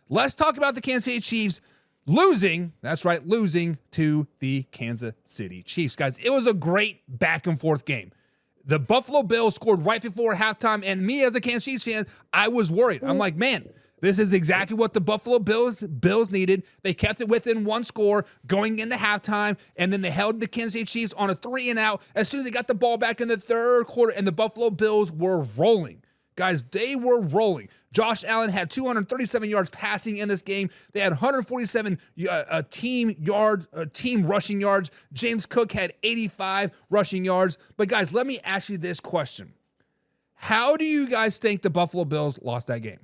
let's talk about the Kansas City Chiefs losing. That's right, losing to the Kansas City Chiefs. Guys, it was a great back and forth game. The Buffalo Bills scored right before halftime, and me as a Kansas Chiefs fan, I was worried. I'm like, man, this is exactly what the Buffalo Bills needed. They kept it within one score going into halftime, and then they held the Kansas City Chiefs on a 3-and-out as soon as they got the ball back in the third quarter, and the Buffalo Bills were rolling. Guys, they were rolling. Josh Allen had 237 yards passing in this game. They had 147 team rushing yards. James Cook had 85 rushing yards. But guys, let me ask you this question. How do you guys think the Buffalo Bills lost that game?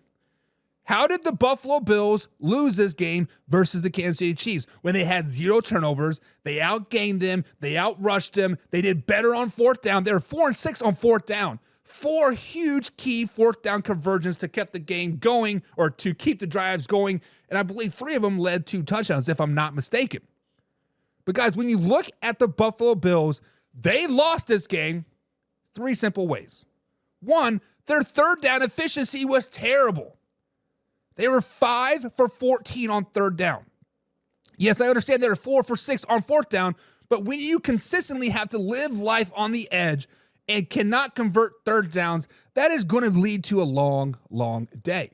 How did the Buffalo Bills lose this game versus the Kansas City Chiefs when they had 0 turnovers? They outgained them. They outrushed them. They did better on fourth down. They were 4-6 on fourth down. 4 huge key fourth down conversions to keep the game going, or to keep the drives going. And I believe 3 of them led to touchdowns, if I'm not mistaken. But guys, when you look at the Buffalo Bills, they lost this game 3 simple ways. 1, their third down efficiency was terrible. They were 5 for 14 on third down. Yes, I understand they were 4 for 6 on fourth down, but when you consistently have to live life on the edge and cannot convert third downs, that is going to lead to a long, long day.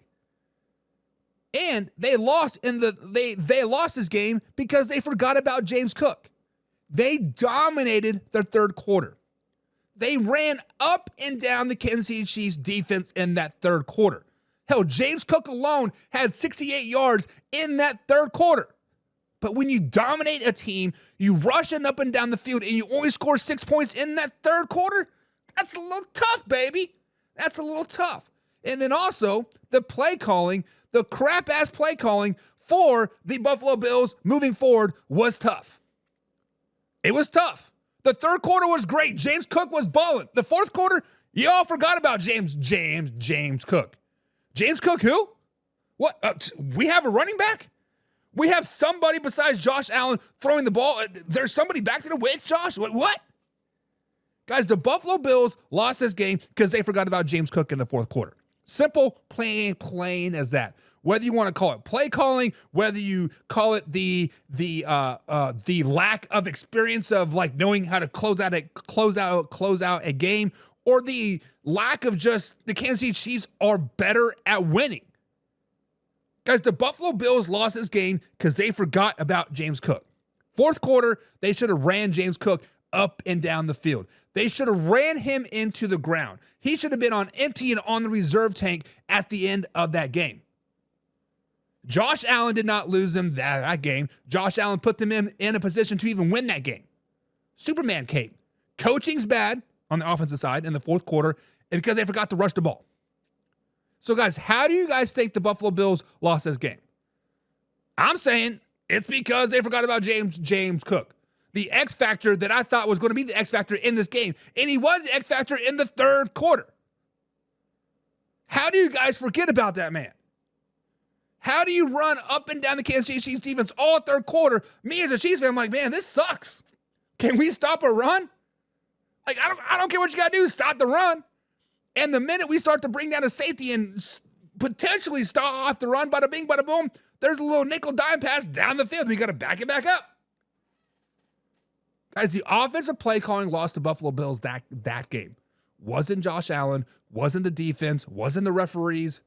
And they lost they lost this game because they forgot about James Cook. They dominated their third quarter. They ran up and down the Kansas City Chiefs defense in that third quarter. Hell, James Cook alone had 68 yards in that third quarter. But when you dominate a team, you rush it up and down the field, and you only score 6 points in that third quarter, that's a little tough, baby. That's a little tough. And then also, the play calling, the crap-ass play calling for the Buffalo Bills moving forward was tough. It was tough. The third quarter was great. James Cook was balling. The fourth quarter, y'all forgot about James Cook. James Cook who? What? We have a running back? We have somebody besides Josh Allen throwing the ball. There's somebody back to the with Josh? What? Guys, the Buffalo Bills lost this game because they forgot about James Cook in the fourth quarter. Simple, plain as that. Whether you want to call it play calling, whether you call it the lack of experience of like knowing how to close out a game, or the lack of just the Kansas City Chiefs are better at winning. Guys, the Buffalo Bills lost this game because they forgot about James Cook. Fourth quarter, they should have ran James Cook up and down the field. They should have ran him into the ground. He should have been on empty and on the reserve tank at the end of that game. Josh Allen did not lose them that game. Josh Allen put them in a position to even win that game. Superman cape. Coaching's bad on the offensive side in the fourth quarter, and because they forgot to rush the ball. So, guys, how do you guys think the Buffalo Bills lost this game? I'm saying it's because they forgot about James Cook, the X factor that I thought was going to be the X factor in this game, and he was the X factor in the third quarter. How do you guys forget about that man? How do you run up and down the Kansas City Chiefs defense all third quarter? Me as a Chiefs fan, I'm like, man, this sucks. Can we stop a run? Like, I don't care what you got to do, stop the run. And the minute we start to bring down a safety and potentially start off the run, bada bing, bada boom, there's a little nickel dime pass down the field. We got to back it back up. Guys, the offensive play calling lost the Buffalo Bills that game. Wasn't Josh Allen, wasn't the defense, wasn't the referees.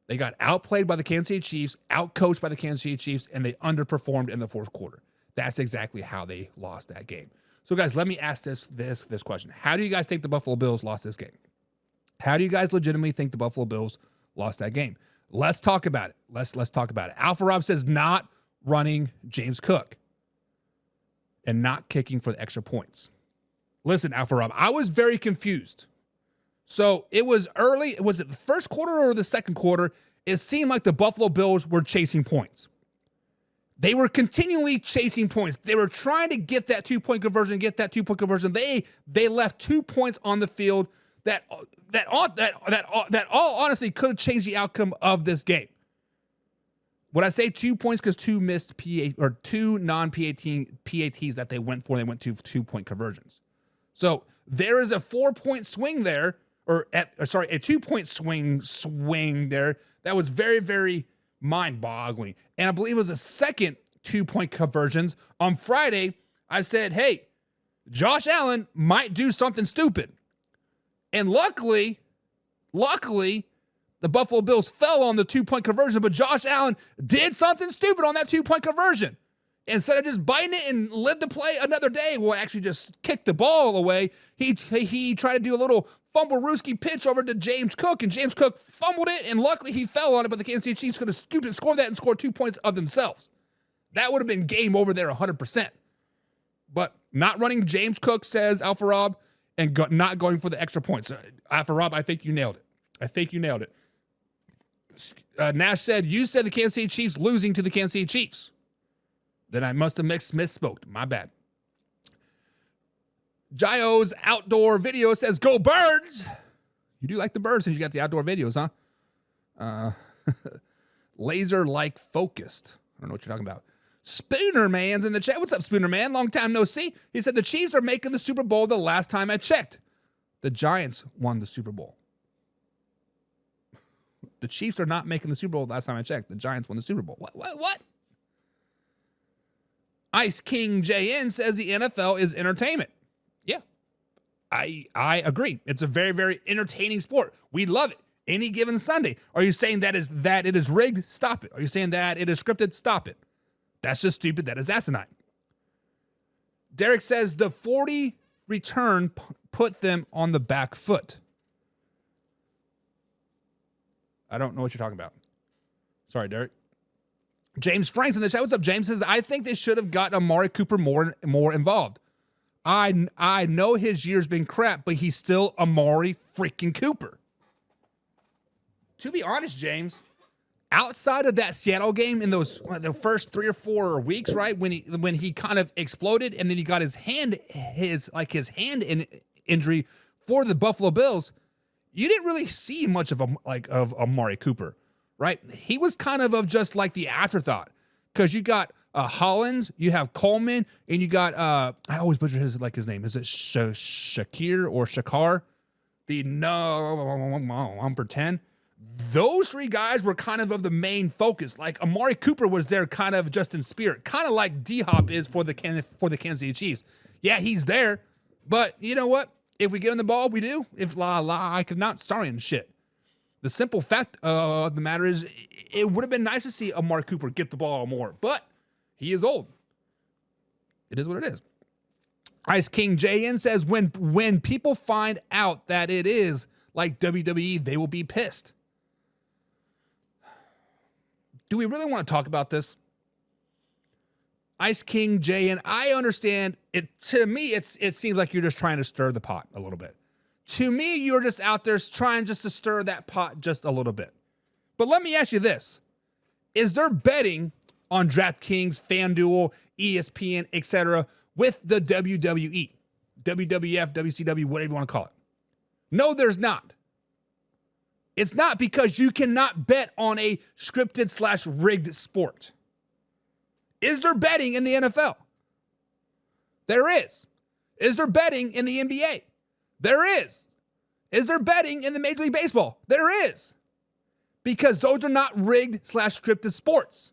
They got outplayed by the Kansas City Chiefs, outcoached by the Kansas City Chiefs, and they underperformed in the fourth quarter. That's exactly how they lost that game. So, guys, let me ask this question. How do you guys think the Buffalo Bills lost this game? How do you guys legitimately think the Buffalo Bills lost that game? Let's talk about it. Let's talk about it. Alpha Rob says not running James Cook and not kicking for the extra points. Listen, Alpha Rob, I was very confused. So it was early. Was it the first quarter or the second quarter? It seemed like the Buffalo Bills were chasing points. They were continually chasing points. They were trying to get that 2-point conversion, They left 2 points on the field that all honestly could have changed the outcome of this game. When I say 2 points, because 2 missed PA or 2 non-PATs that they went for, they went to 2-point conversions. So there is a 4-point swing there, a 2-point swing there that was very, very mind-boggling. And I believe it was a second 2-point conversions. On Friday, I said, hey, Josh Allen might do something stupid. And luckily, the Buffalo Bills fell on the 2-point conversion, but Josh Allen did something stupid on that 2-point conversion. Instead of just biting it and live the play another day, well, actually just kick the ball away, he tried to do a little fumble-rooski pitch over to James Cook, and James Cook fumbled it, and luckily he fell on it, but the Kansas City Chiefs could have scooped and scored that and scored 2 points of themselves. That would have been game over there 100%. But not running James Cook, says Alpha Rob, and not going for the extra points. Alpha Rob, I think you nailed it. Nash said, you said the Kansas City Chiefs losing to the Kansas City Chiefs. Then I must have misspoke. My bad. Gio's outdoor video says, go Birds. You do like the Birds since you got the outdoor videos, huh? Laser-like focused. I don't know what you're talking about. Spooner Man's in the chat. What's up, Spooner Man? Long time no see. He said the Chiefs are making the Super Bowl the last time I checked. The Giants won the Super Bowl. The Chiefs are not making the Super Bowl the last time I checked. The Giants won the Super Bowl. What? Ice King JN says the NFL is entertainment. Yeah, I agree. It's a very, very entertaining sport. We love it. Any given Sunday. Are you saying that it is rigged? Stop it. Are you saying that it is scripted? Stop it. That's just stupid. That is asinine. Derek says the 40 return put them on the back foot. I don't know what you're talking about. Sorry, Derek. James Franks in the chat. What's up, James? Says, I think they should have gotten Amari Cooper more involved. I know his year's been crap, but he's still Amari freaking Cooper. To be honest, James, outside of that Seattle game in those the first 3 or 4 weeks, right, when he kind of exploded and then he got his hand injury for the Buffalo Bills, you didn't really see much of Amari Cooper, right? He was kind of just like the afterthought, because you got Hollins, you have Coleman, and you got I always butcher his name. Is it Shakir or Shakar? The number 10. Those 3 guys were kind of the main focus. Like Amari Cooper was there kind of just in spirit, kind of like D-Hop is for the Kansas City Chiefs. Yeah, he's there, but you know what? If we give him the ball, we do. If I could not, sorry and shit. The simple fact of the matter is, it would have been nice to see Amari Cooper get the ball more, but he is old. It is what it is. Ice King JN says, when people find out that it is like WWE, they will be pissed. Do we really want to talk about this? Ice King JN, I understand it. To me, it seems like you're just trying to stir the pot a little bit. To me, you're just out there trying just to stir that pot just a little bit. But let me ask you this. Is there betting on DraftKings, FanDuel, ESPN, etc. with the WWE, WWF, WCW, whatever you want to call it? No, there's not. It's not, because you cannot bet on a scripted/rigged sport. Is there betting in the NFL? There is. Is there betting in the NBA? There is. Is there betting in the Major League Baseball? There is. Because those are not rigged/scripted sports.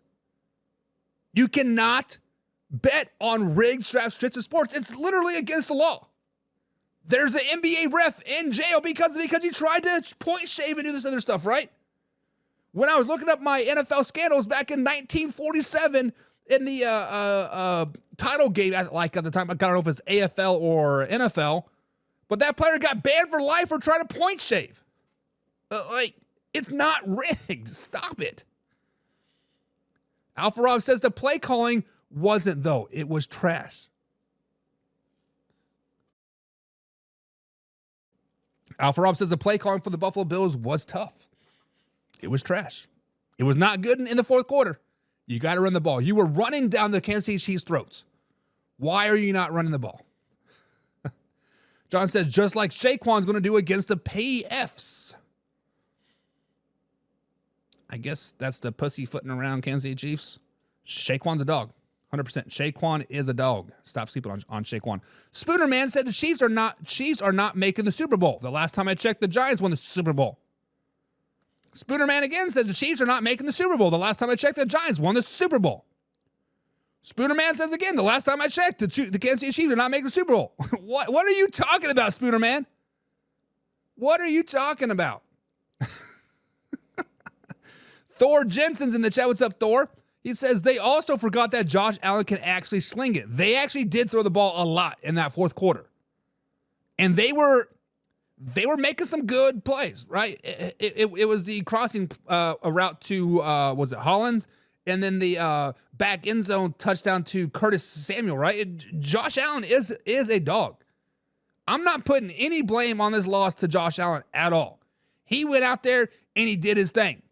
You cannot bet on rigged/scripted sports. It's literally against the law. There's an NBA ref in jail because he tried to point shave and do this other stuff, right? When I was looking up my NFL scandals back in 1947 in the title game, like at the time, I don't know if it's AFL or NFL, but that player got banned for life for trying to point shave. It's not rigged. Stop it. Alpha Rob says the play calling wasn't, though. It was trash. Alpha Rob says the play calling for the Buffalo Bills was tough. It was trash. It was not good in the fourth quarter. You got to run the ball. You were running down the Kansas City Chiefs' throats. Why are you not running the ball? John says, just like Saquon's going to do against the PFs. I guess that's the pussyfooting around Kansas City Chiefs. Saquon's a dog. 100%. Saquon is a dog. Stop sleeping on Saquon. Spooner Man said the Chiefs are not making the Super Bowl. The last time I checked, the Giants won the Super Bowl. Spoonerman again says the Chiefs are not making the Super Bowl. The last time I checked, the Giants won the Super Bowl. Spoonerman says again, the last time I checked, the Kansas City Chiefs are not making the Super Bowl. What are you talking about, Spoonerman? What are you talking about? Thor Jensen's in the chat. What's up, Thor? He says they also forgot that Josh Allen can actually sling it. They actually did throw the ball a lot in that fourth quarter. And they were making some good plays, right? It was the crossing a route to, was it Holland? And then the back end zone touchdown to Curtis Samuel, right? Josh Allen is a dog. I'm not putting any blame on this loss to Josh Allen at all. He went out there and he did his thing.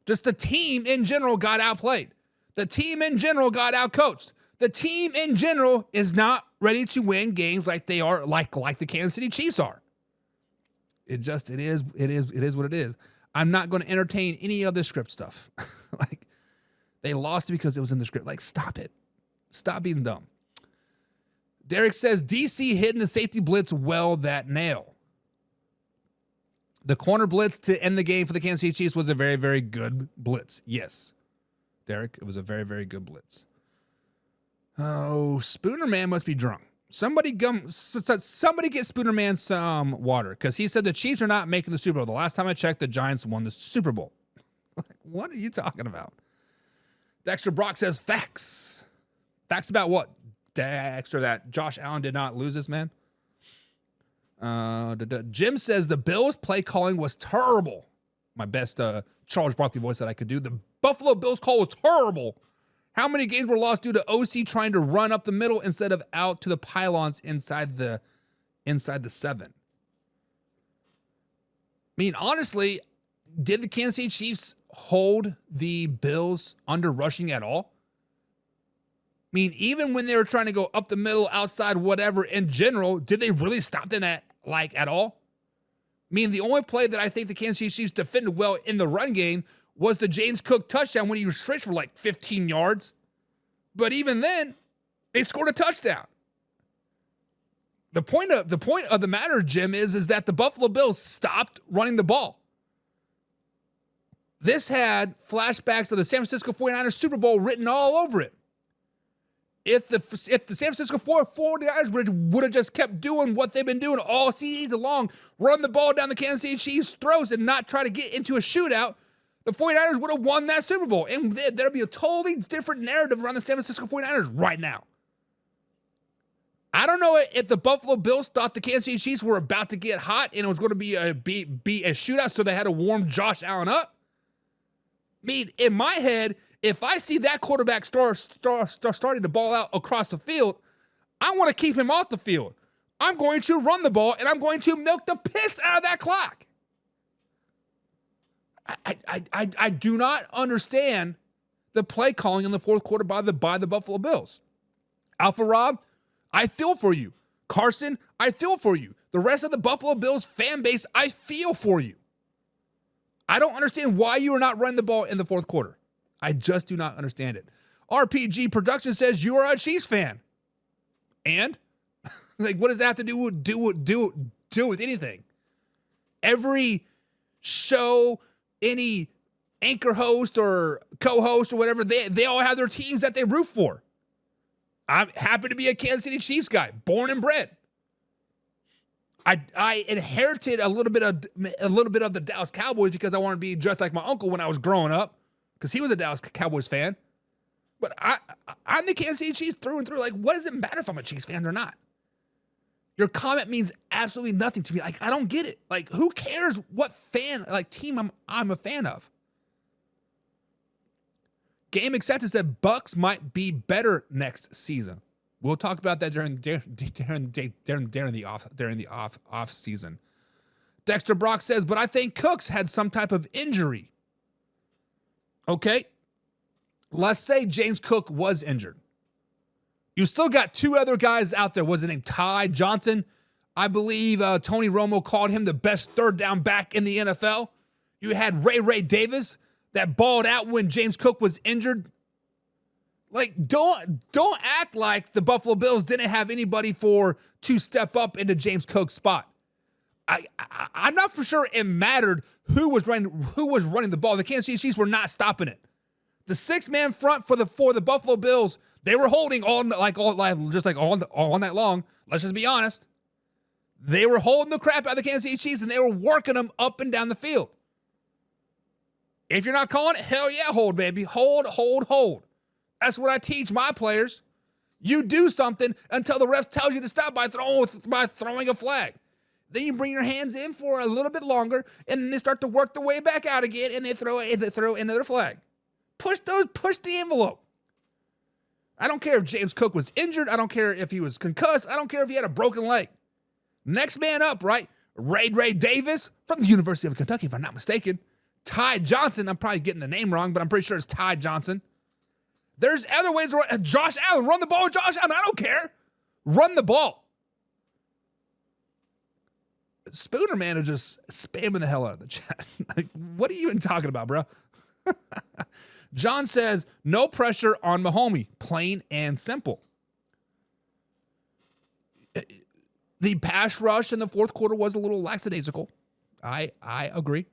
Just the team in general got outplayed. The team in general got outcoached. The team in general is not ready to win games like they are, like the Kansas City Chiefs are. It is what it is. I'm not going to entertain any of this script stuff. Like, they lost because it was in the script. Like, stop it. Stop being dumb. Derek says, DC hitting the safety blitz well that nail. The corner blitz to end the game for the Kansas City Chiefs was a very, very good blitz. Yes, Derek, it was a very, very good blitz. Oh, Spoonerman must be drunk. Somebody get Spoonerman some water, because he said the Chiefs are not making the Super Bowl. The last time I checked, the Giants won the Super Bowl. What are you talking about? Dexter Brock says facts. Facts about what? Dexter, that Josh Allen did not lose this man. Jim says the Bills play calling was terrible. My best Charles Barkley voice that I could do. The Buffalo Bills call was terrible. How many games were lost due to OC trying to run up the middle instead of out to the pylons inside the 7? I mean, honestly, did the Kansas City Chiefs hold the Bills under rushing at all? I mean, even when they were trying to go up the middle, outside, whatever, in general, did they really stop them at all? I mean, the only play that I think the Kansas City Chiefs defended well in the run game was the James Cook touchdown when he was stretched for like 15 yards. But even then, they scored a touchdown. The point of the matter, Jim, is that the Buffalo Bills stopped running the ball. This had flashbacks of the San Francisco 49ers Super Bowl written all over it. If the San Francisco 49ers would have just kept doing what they've been doing all season long, run the ball down the Kansas City Chiefs' throats and not try to get into a shootout, the 49ers would have won that Super Bowl. And there'd be a totally different narrative around the San Francisco 49ers right now. I don't know if the Buffalo Bills thought the Kansas City Chiefs were about to get hot and it was going to be a shootout, so they had to warm Josh Allen up. I mean, in my head, if I see that quarterback starting to ball out across the field, I want to keep him off the field. I'm going to run the ball, and I'm going to milk the piss out of that clock. I do not understand the play calling in the fourth quarter by the Buffalo Bills. Alpha Rob, I feel for you. Carson, I feel for you. The rest of the Buffalo Bills fan base, I feel for you. I don't understand why you are not running the ball in the fourth quarter. I just do not understand it. RPG Production says you are a Chiefs fan. And? Like, what does that have to do with anything? Every show, any anchor host or co-host or whatever, they all have their teams that they root for. I'm happy to be a Kansas City Chiefs guy, born and bred. I inherited a little bit of the Dallas Cowboys because I wanted to be just like my uncle when I was growing up, because he was a Dallas Cowboys fan. But I'm the Kansas City Chiefs through and through. Like, what does it matter if I'm a Chiefs fan or not? Your comment means absolutely nothing to me. Like, I don't get it. Like, who cares what team I'm a fan of? Game Acceptance said Bucks might be better next season. We'll talk about that during the off season. Dexter Brock says, but I think Cooks had some type of injury. Okay. Let's say James Cook was injured. You still got two other guys out there. Was it named Ty Johnson? I believe Tony Romo called him the best third down back in the NFL. You had Ray Davis that balled out when James Cook was injured. Like, don't act like the Buffalo Bills didn't have anybody to step up into James Cook's spot. I'm not for sure it mattered who was running the ball. The Kansas City Chiefs were not stopping it. The 6-man front for the Buffalo Bills, they were holding all night long. Let's just be honest. They were holding the crap out of the Kansas City Chiefs, and they were working them up and down the field. If you're not calling it, hell yeah, hold, baby. Hold, hold, hold. That's what I teach my players. You do something until the ref tells you to stop by throwing a flag. Then you bring your hands in for a little bit longer, and then they start to work their way back out again, and they throw another flag. Push the envelope. I don't care if James Cook was injured. I don't care if he was concussed. I don't care if he had a broken leg. Next man up, right? Ray Davis from the University of Kentucky, if I'm not mistaken. Ty Johnson, I'm probably getting the name wrong, but I'm pretty sure it's Ty Johnson. There's other ways to run. Josh Allen, run the ball with Josh Allen. I don't care. Run the ball. Spooner man is just spamming the hell out of the chat. Like, what are you even talking about, bro? John says, no pressure on Mahomes. Plain and simple. The pass rush in the fourth quarter was a little lackadaisical. I agree.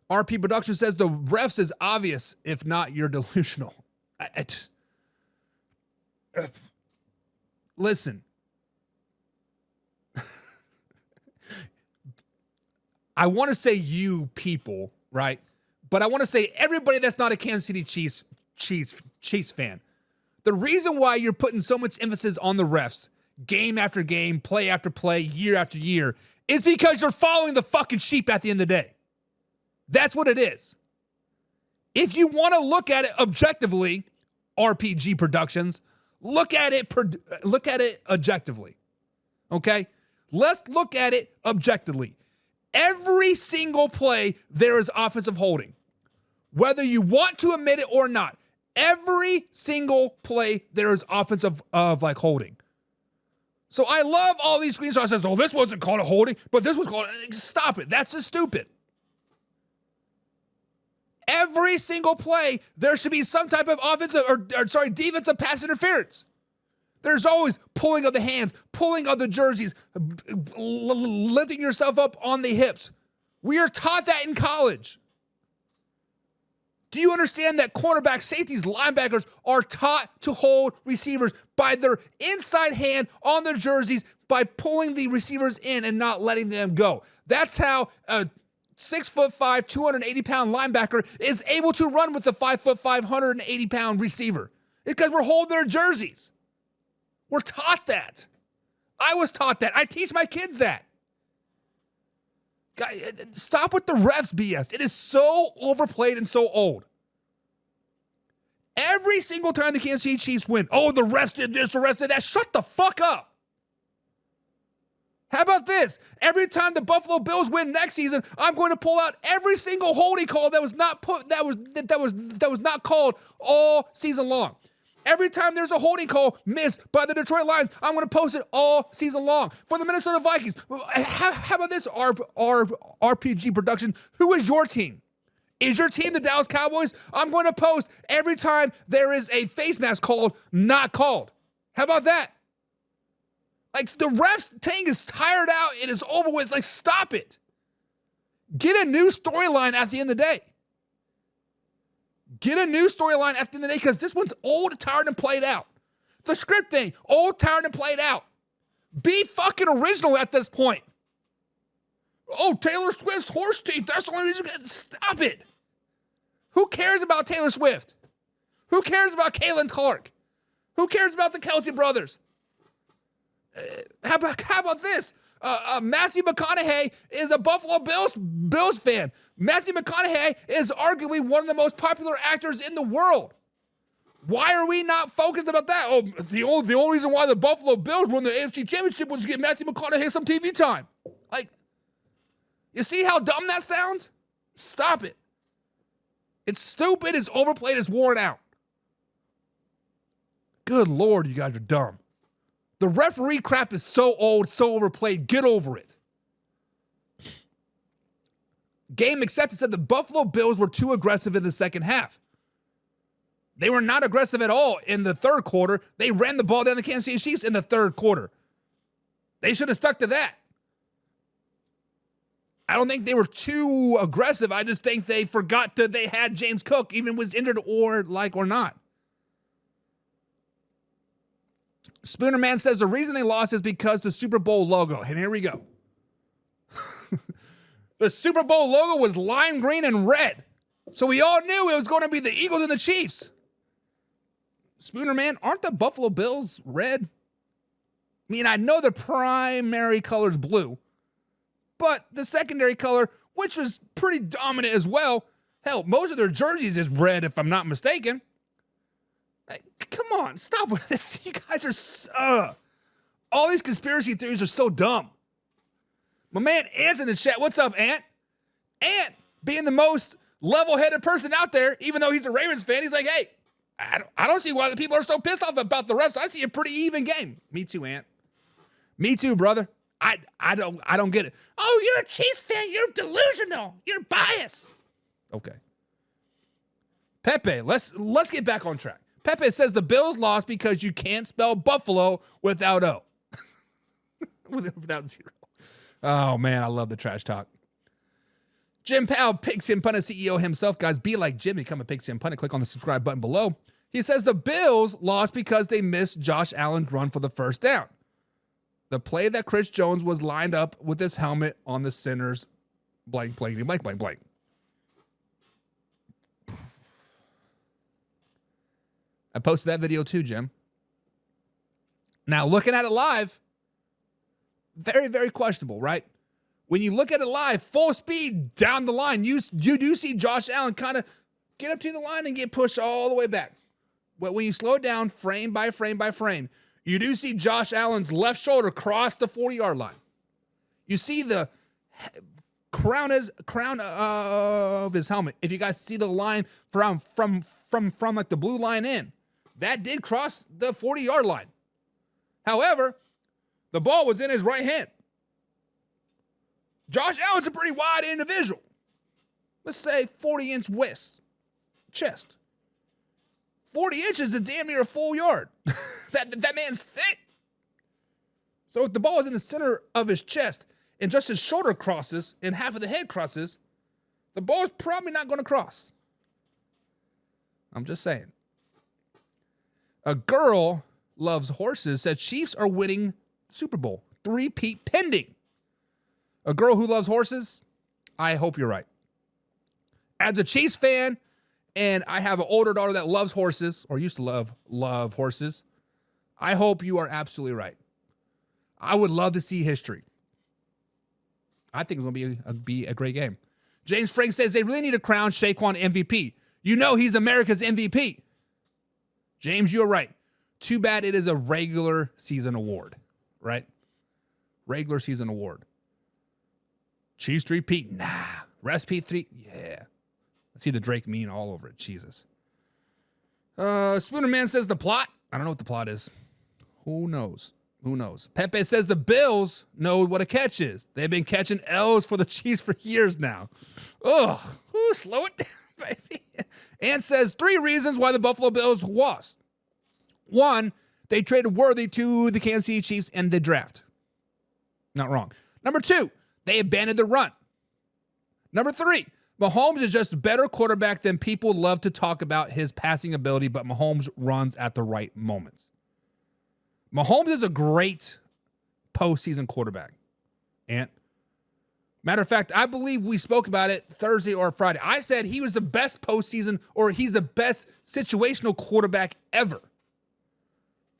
RP Production says the refs is obvious. If not, you're delusional. Listen. I want to say you people, right? But I want to say everybody that's not a Kansas City Chiefs fan. The reason why you're putting so much emphasis on the refs, game after game, play after play, year after year, is because you're following the fucking sheep at the end of the day. That's what it is. If you want to look at it objectively, RPG Productions, look at it objectively. Okay? Let's look at it objectively. Every single play, there is offensive holding. Whether you want to admit it or not, every single play, there is offensive holding. So I love all these screenshots that says, oh, this wasn't called a holding, but this was called, stop it. That's just stupid. Every single play, there should be some type of defensive pass interference. There's always pulling of the hands, pulling of the jerseys, lifting yourself up on the hips. We are taught that in college. Do you understand that cornerbacks, safeties, linebackers are taught to hold receivers by their inside hand on their jerseys by pulling the receivers in and not letting them go? That's how a 6'5", 280-pound linebacker is able to run with a 5'5", 180-pound receiver. It's because we're holding their jerseys. We're taught that. I was taught that. I teach my kids that. Guys, stop with the refs BS. It is so overplayed and so old. Every single time the Kansas City Chiefs win, oh, the refs did this, the refs did that. Shut the fuck up. How about this? Every time the Buffalo Bills win next season, I'm going to pull out every single holding call that was not called all season long. Every time there's a holding call missed by the Detroit Lions, I'm going to post it all season long. For the Minnesota Vikings, how about this RPG Production? Who is your team? Is your team the Dallas Cowboys? I'm going to post every time there is a face mask called, not called. How about that? Like, the refs tank is tired out. It is over with. It's like, stop it. Get a new storyline at the end of the day. Get a new storyline at the end of the day because this one's old, tired, and played out. The script thing, old, tired, and played out. Be fucking original at this point. Oh, Taylor Swift's horse teeth. That's the only reason. Stop it. Who cares about Taylor Swift? Who cares about Caitlin Clark? Who cares about the Kelsey brothers? How about this? Matthew McConaughey is a Buffalo Bills fan. Matthew McConaughey is arguably one of the most popular actors in the world. Why are we not focused about that? Oh, the only reason why the Buffalo Bills won the AFC Championship was to get Matthew McConaughey some TV time. Like, you see how dumb that sounds? Stop it. It's stupid, it's overplayed, it's worn out. Good Lord, you guys are dumb. The referee crap is so old, so overplayed. Get over it. Game Accepted said the Buffalo Bills were too aggressive in the second half. They were not aggressive at all in the third quarter. They ran the ball down the Kansas City Chiefs in the third quarter. They should have stuck to that. I don't think they were too aggressive. I just think they forgot that they had James Cook, even was injured or not. Spooner Man says the reason they lost is because the Super Bowl logo. And here we go. The Super Bowl logo was lime green and red. So we all knew it was going to be the Eagles and the Chiefs. Spooner Man, aren't the Buffalo Bills red? I mean, I know the primary color's blue, but the secondary color, which was pretty dominant as well, hell, most of their jerseys is red, if I'm not mistaken. Like, come on, stop with this. You guys are all these conspiracy theories are so dumb. My man Ant's in the chat. What's up, Ant? Ant, being the most level-headed person out there, even though he's a Ravens fan, he's like, hey, I don't see why the people are so pissed off about the refs. I see a pretty even game. Me too, Ant. Me too, brother. I don't get it. Oh, you're a Chiefs fan. You're delusional. You're biased. Okay. Pepe, let's get back on track. Pepe says the Bills lost because you can't spell Buffalo without O. without zero. Oh, man, I love the trash talk. Jim Powell, Pigskin Pundit CEO himself. Guys, be like Jim. Become a Pigskin Pundit. Click on the subscribe button below. He says the Bills lost because they missed Josh Allen's run for the first down. The play that Chris Jones was lined up with his helmet on the center's blank. I posted that video too, Jim. Now, looking at it live, very, very questionable, right? When you look at it live, full speed down the line, you do see Josh Allen kind of get up to the line and get pushed all the way back. But when you slow it down frame by frame by frame, you do see Josh Allen's left shoulder cross the 40-yard line. You see the crown of his helmet. If you guys see the line from like the blue line in, that did cross the 40-yard line. However, the ball was in his right hand. Josh Allen's a pretty wide individual. Let's say 40-inch chest. 40 inches is damn near a full yard. that man's thick. So if the ball is in the center of his chest and just his shoulder crosses and half of the head crosses, the ball is probably not going to cross. I'm just saying. A girl loves horses said Chiefs are winning Super Bowl. 3-peat pending. A girl who loves horses, I hope you're right. As a Chiefs fan, and I have an older daughter that loves horses, or used to love horses, I hope you are absolutely right. I would love to see history. I think it's going to be a great game. James Frank says they really need to crown Saquon MVP. You know he's America's MVP. James, you're right. Too bad it is a regular season award, right? Regular season award. Chiefs 3-peat? Nah. Rest Pete 3? Yeah. I see the Drake meme all over it. Jesus. Spooner Man says the plot. I don't know what the plot is. Who knows? Who knows? Pepe says the Bills know what a catch is. They've been catching L's for the Chiefs for years now. Ugh. Ooh, slow it down, baby. And says 3 reasons why the Buffalo Bills lost. 1, they traded Worthy to the Kansas City Chiefs in the draft. Not wrong. Number 2, they abandoned the run. Number 3, Mahomes is just a better quarterback than people love to talk about his passing ability, but Mahomes runs at the right moments. Mahomes is a great postseason quarterback. And matter of fact, I believe we spoke about it Thursday or Friday. I said he was the best postseason, or he's the best situational quarterback ever.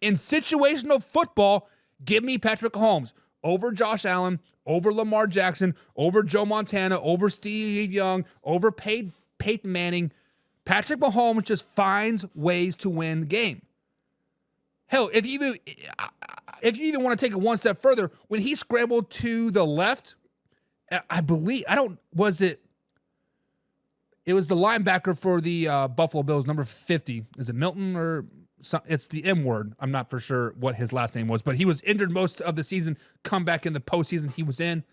In situational football, give me Patrick Mahomes over Josh Allen, over Lamar Jackson, over Joe Montana, over Steve Young, over Peyton Manning. Patrick Mahomes just finds ways to win the game. Hell, if you even want to take it one step further, when he scrambled to the left, it was the linebacker for the Buffalo Bills, number 50. Is it Milton or it's the M word? I'm not for sure what his last name was, but he was injured most of the season, come back in the postseason he was in.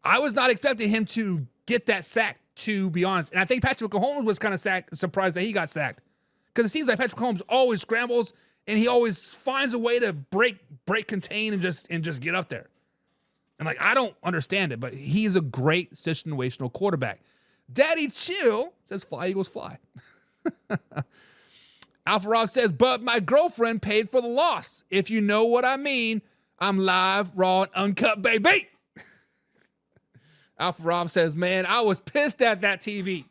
I was not expecting him to get that sack, to be honest. And I think Patrick Mahomes was kind of surprised that he got sacked, because it seems like Patrick Mahomes always scrambles and he always finds a way to break contain, and just get up there. And like, I don't understand it, but he's a great situational quarterback. Daddy Chill says, fly, Eagles, fly. Alpha Rob says, but my girlfriend paid for the loss. If you know what I mean, I'm live, raw, and uncut, baby. Alpha Rob says, man, I was pissed at that TV.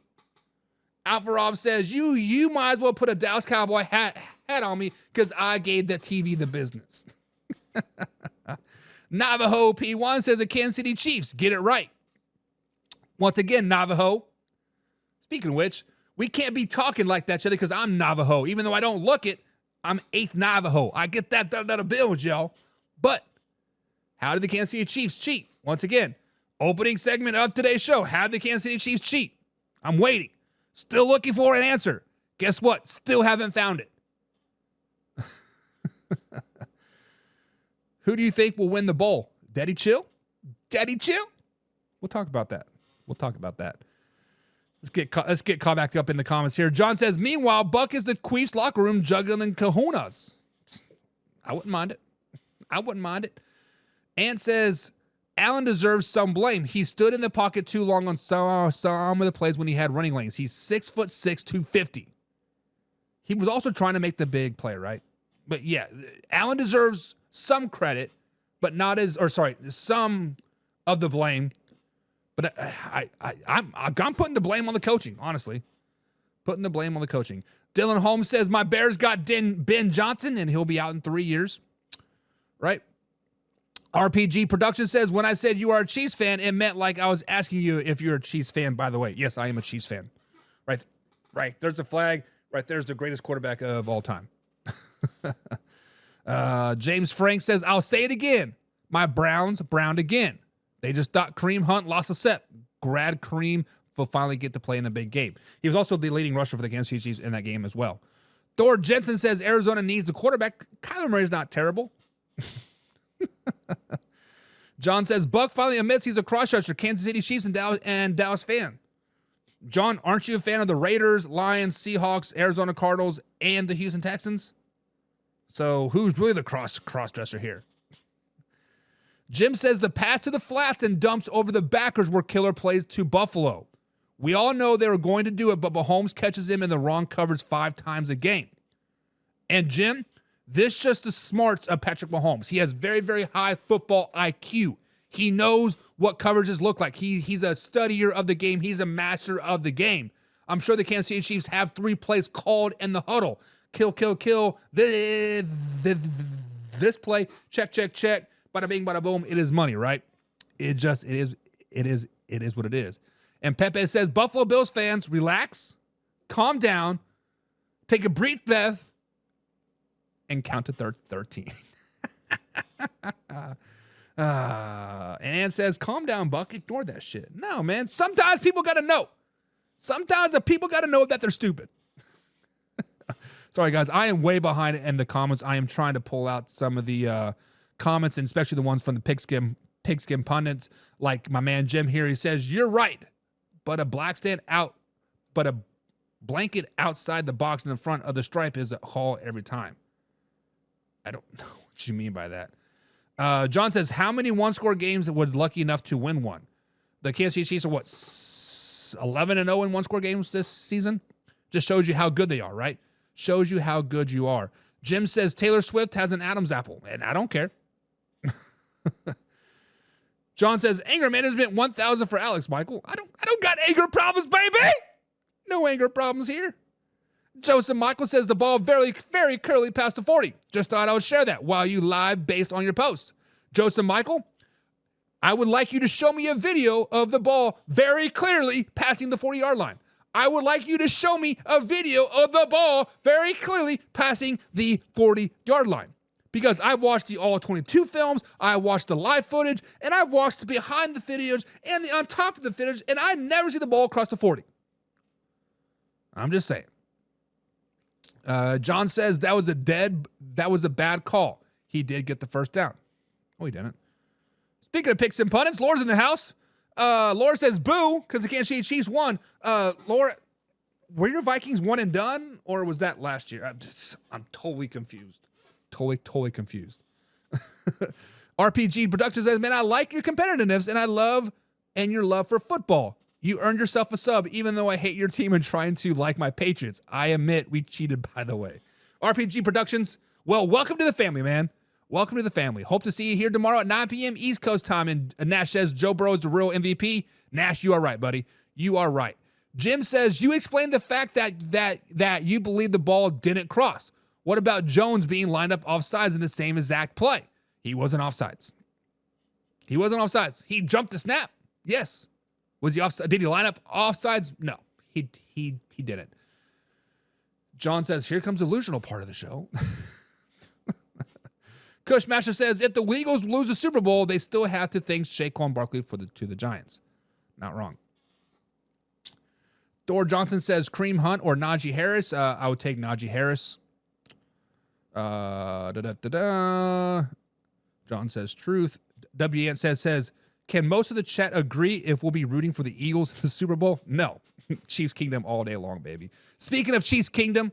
Alpha Rob says, you might as well put a Dallas Cowboy hat on me because I gave that TV the business. Navajo P1 says the Kansas City Chiefs. Get it right. Once again, Navajo. Speaking of which, we can't be talking like that, Chili, because I'm Navajo. Even though I don't look it, I'm 8th Navajo. I get that bills, y'all. But how did the Kansas City Chiefs cheat? Once again, opening segment of today's show. How did the Kansas City Chiefs cheat? I'm waiting. Still looking for an answer. Guess what? Still haven't found it. Who do you think will win the bowl? Daddy Chill? Daddy Chill? We'll talk about that. Let's get caught back up in the comments here. John says, meanwhile, Buck is the Queefs locker room juggling kahunas. I wouldn't mind it. Ant says, Allen deserves some blame. He stood in the pocket too long on some of the plays when he had running lanes. He's 6'6", 250. He was also trying to make the big play, right? But yeah, Allen deserves some credit, but some of the blame. But I'm putting the blame on the coaching, honestly. Dylan Holmes says, my Bears got Ben Johnson, and he'll be out in 3 years. Right? RPG Production says, when I said you are a Chiefs fan, it meant like I was asking you if you're a Chiefs fan, by the way. Yes, I am a Chiefs fan. Right. There's the flag. Right there's the greatest quarterback of all time. James Frank says, I'll say it again. My Browns browned again. They just thought Kareem Hunt lost a set. Glad Kareem will finally get to play in a big game. He was also the leading rusher for the Kansas City Chiefs in that game as well. Thor Jensen says Arizona needs a quarterback. Kyler Murray's not terrible. John says Buck finally admits he's a cross-rusher. Kansas City Chiefs and Dallas fan. John, aren't you a fan of the Raiders, Lions, Seahawks, Arizona Cardinals, and the Houston Texans? So who's really the cross-dresser here? Jim says the pass to the flats and dumps over the backers were killer plays to Buffalo. We all know they were going to do it, but Mahomes catches him in the wrong coverage 5 times a game. And Jim, this just the smarts of Patrick Mahomes. He has very, very high football IQ. He knows what coverages look like. He's a studier of the game. He's a master of the game. I'm sure the Kansas City Chiefs have 3 plays called in the huddle. Kill. This play, check. Bada bing, bada boom. It is money, right? It is what it is. And Pepe says, Buffalo Bills fans, relax, calm down, take a breath, and count to 13. And Ann says, calm down, Buck. Ignore that shit. No, man. Sometimes people got to know. Sometimes the people got to know that they're stupid. Sorry, guys. I am way behind in the comments. I am trying to pull out some of the comments, and especially the ones from the Pigskin pundits, like my man Jim here. He says, you're right, but a blanket outside the box in the front of the stripe is a call every time. I don't know what you mean by that. John says, how many one-score games were lucky enough to win one? The Kansas City Chiefs are what, 11-0 in one-score games this season? Just shows you how good they are, right? Shows you how good you are. Jim says Taylor Swift has an Adam's apple, and I don't care. John says anger management 1,000 for Alex Michael. I don't got anger problems, baby. No anger problems here. Joseph Michael says the ball very, very clearly past the 40. Just thought I would share that while you live based on your post. Joseph Michael, I would like you to show me a video of the ball very clearly passing the 40-yard line. I would like you to show me a video of the ball very clearly passing the 40-yard line. Because I watched the All-22 films, I watched the live footage, and I watched the behind the footage and the on top of the footage, and I never see the ball across the 40. I'm just saying. John says that was a bad call. He did get the first down. Oh, he didn't. Speaking of picks and pundits, Laura's in the house. Laura says boo because the Kansas City Chiefs won. Laura, were your Vikings one and done, or was that last year? I'm totally confused. Totally confused. RPG Productions says, man, I like your competitiveness and your love for football. You earned yourself a sub, even though I hate your team and trying to like my Patriots. I admit we cheated, by the way. RPG Productions, well, welcome to the family, man. Welcome to the family. Hope to see you here tomorrow at 9 p.m. East Coast time. And Nash says, Joe Burrow is the real MVP. Nash, you are right, buddy. You are right. Jim says, you explained the fact that you believe the ball didn't cross. What about Jones being lined up offsides in the same exact play? He wasn't offsides. He wasn't offsides. He jumped the snap. Yes. Was he offside? Did he line up offsides? No, he didn't. John says, here comes the illusional part of the show. Cushmaster says, if the Eagles lose the Super Bowl, they still have to thank Saquon Barkley to the Giants. Not wrong. Thor Johnson says, Kareem Hunt or Najee Harris. I would take Najee Harris. John says, truth. WN says, can most of the chat agree if we'll be rooting for the Eagles in the Super Bowl? No. Chiefs Kingdom all day long, baby. Speaking of Chiefs Kingdom,